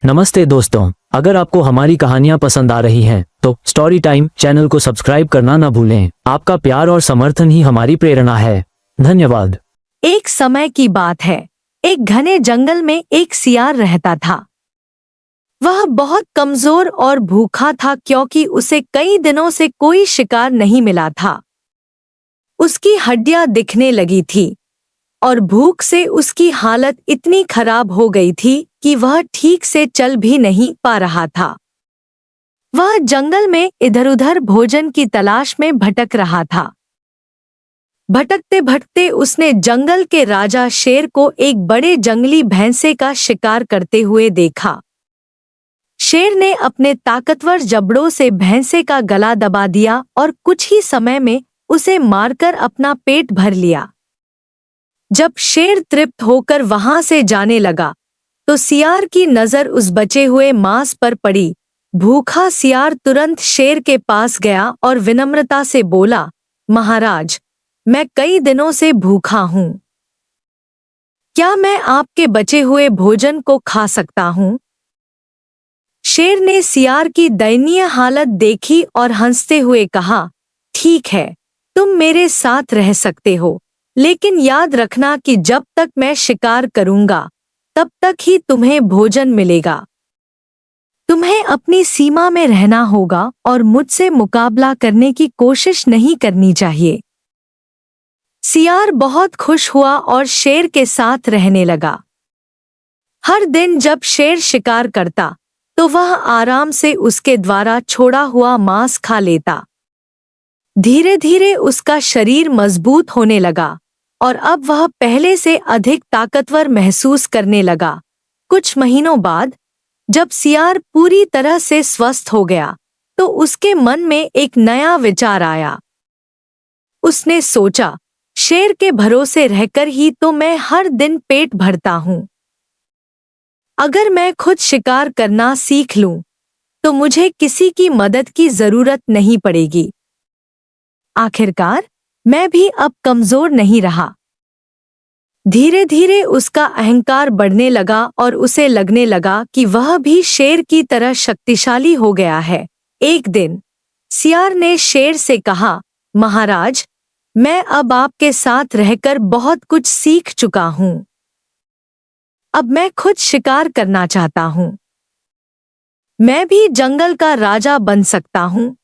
नमस्ते दोस्तों, अगर आपको हमारी कहानियाँ पसंद आ रही हैं, तो स्टोरी टाइम चैनल को सब्सक्राइब करना न भूलें। आपका प्यार और समर्थन ही हमारी प्रेरणा है। धन्यवाद। एक समय की बात है, एक घने जंगल में एक सियार रहता था। वह बहुत कमजोर और भूखा था क्योंकि उसे कई दिनों से कोई शिकार नहीं मिला था। उसकी हड्डियां दिखने लगी थी और भूख से उसकी हालत इतनी खराब हो गई थी कि वह ठीक से चल भी नहीं पा रहा था। वह जंगल में इधर-उधर भोजन की तलाश में भटक रहा था। भटकते भटकते उसने जंगल के राजा शेर को एक बड़े जंगली भैंसे का शिकार करते हुए देखा। शेर ने अपने ताकतवर जबड़ों से भैंसे का गला दबा दिया और कुछ ही समय में उसे मारकर अपना पेट भर लिया। जब शेर तृप्त होकर वहां से जाने लगा, तो सियार की नजर उस बचे हुए मांस पर पड़ी। भूखा सियार तुरंत शेर के पास गया और विनम्रता से बोला, महाराज, मैं कई दिनों से भूखा हूँ। क्या मैं आपके बचे हुए भोजन को खा सकता हूँ? शेर ने सियार की दयनीय हालत देखी और हंसते हुए कहा, ठीक है, तुम मेरे साथ रह सकते हो, लेकिन याद रखना कि जब तक मैं शिकार करूंगा, तब तक ही तुम्हें भोजन मिलेगा। तुम्हें अपनी सीमा में रहना होगा और मुझसे मुकाबला करने की कोशिश नहीं करनी चाहिए। सियार बहुत खुश हुआ और शेर के साथ रहने लगा। हर दिन जब शेर शिकार करता, तो वह आराम से उसके द्वारा छोड़ा हुआ मांस खा लेता। धीरे धीरे उसका शरीर मजबूत होने लगा और अब वह पहले से अधिक ताकतवर महसूस करने लगा। कुछ महीनों बाद, जब सियार पूरी तरह से स्वस्थ हो गया, तो उसके मन में एक नया विचार आया। उसने सोचा, शेर के भरोसे रहकर ही तो मैं हर दिन पेट भरता हूँ। अगर मैं खुद शिकार करना सीख लूं, तो मुझे किसी की मदद की जरूरत नहीं पड़ेगी। आखिरकार, मैं भी अब कमजोर नहीं रहा। धीरे धीरे उसका अहंकार बढ़ने लगा और उसे लगने लगा कि वह भी शेर की तरह शक्तिशाली हो गया है। एक दिन, सियार ने शेर से कहा, महाराज, मैं अब आपके साथ रहकर बहुत कुछ सीख चुका हूँ। अब मैं खुद शिकार करना चाहता हूँ। मैं भी जंगल का राजा बन सकता हूँ।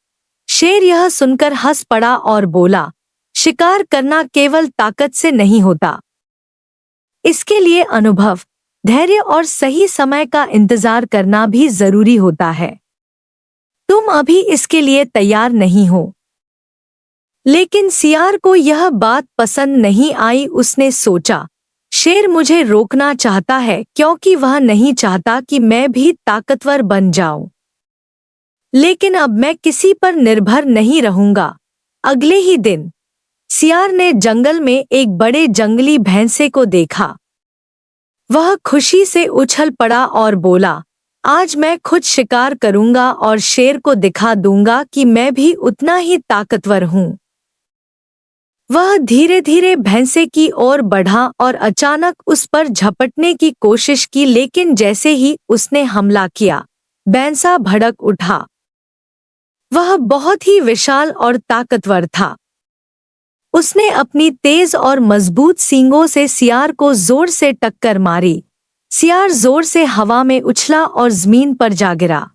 शेर यह सुनकर हंस पड़ा और बोला, शिकार करना केवल ताकत से नहीं होता। इसके लिए अनुभव, धैर्य और सही समय का इंतजार करना भी जरूरी होता है। तुम अभी इसके लिए तैयार नहीं हो। लेकिन सियार को यह बात पसंद नहीं आई। उसने सोचा, शेर मुझे रोकना चाहता है क्योंकि वह नहीं चाहता कि मैं भी ताकतवर बन जाऊं। लेकिन अब मैं किसी पर निर्भर नहीं रहूंगा। अगले ही दिन, सियार ने जंगल में एक बड़े जंगली भैंसे को देखा। वह खुशी से उछल पड़ा और बोला, आज मैं खुद शिकार करूंगा और शेर को दिखा दूंगा कि मैं भी उतना ही ताकतवर हूं। वह धीरे धीरे भैंसे की ओर बढ़ा और अचानक उस पर झपटने की कोशिश की, लेकिन जैसे ही उसने हमला किया, भैंसा भड़क उठा। वह बहुत ही विशाल और ताकतवर था। उसने अपनी तेज और मजबूत सींगों से सियार को जोर से टक्कर मारी। सियार जोर से हवा में उछला और जमीन पर जा गिरा।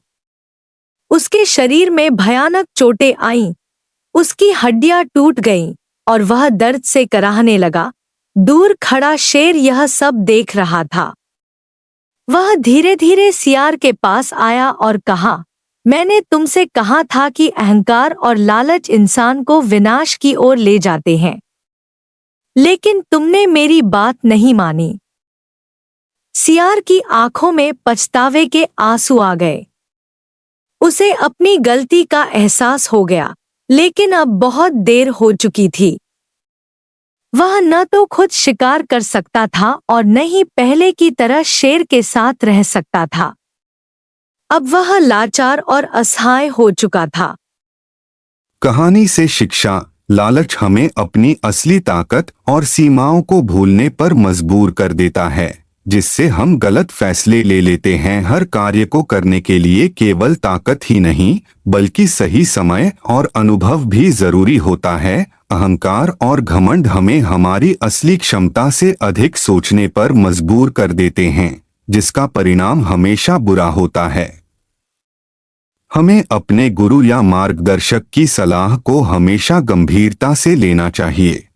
उसके शरीर में भयानक चोटें आईं। उसकी हड्डियां टूट गईं और वह दर्द से कराहने लगा। दूर खड़ा शेर यह सब देख रहा था। वह धीरे धीरे सियार के पास आया और कहा, मैंने तुमसे कहा था कि अहंकार और लालच इंसान को विनाश की ओर ले जाते हैं, लेकिन तुमने मेरी बात नहीं मानी। सियार की आंखों में पछतावे के आंसू आ गए। उसे अपनी गलती का एहसास हो गया, लेकिन अब बहुत देर हो चुकी थी। वह न तो खुद शिकार कर सकता था और न ही पहले की तरह शेर के साथ रह सकता था। अब वह लाचार और असहाय हो चुका था। कहानी से शिक्षा, लालच हमें अपनी असली ताकत और सीमाओं को भूलने पर मजबूर कर देता है। जिससे हम गलत फैसले ले लेते हैं। हर कार्य को करने के लिए केवल ताकत ही नहीं बल्कि सही समय और अनुभव भी जरूरी होता है। अहंकार और घमंड हमें हमारी असली क्षमता से अधिक सोचने पर मजबूर कर देते हैं, जिसका परिणाम हमेशा बुरा होता है। हमें अपने गुरु या मार्गदर्शक की सलाह को हमेशा गंभीरता से लेना चाहिए।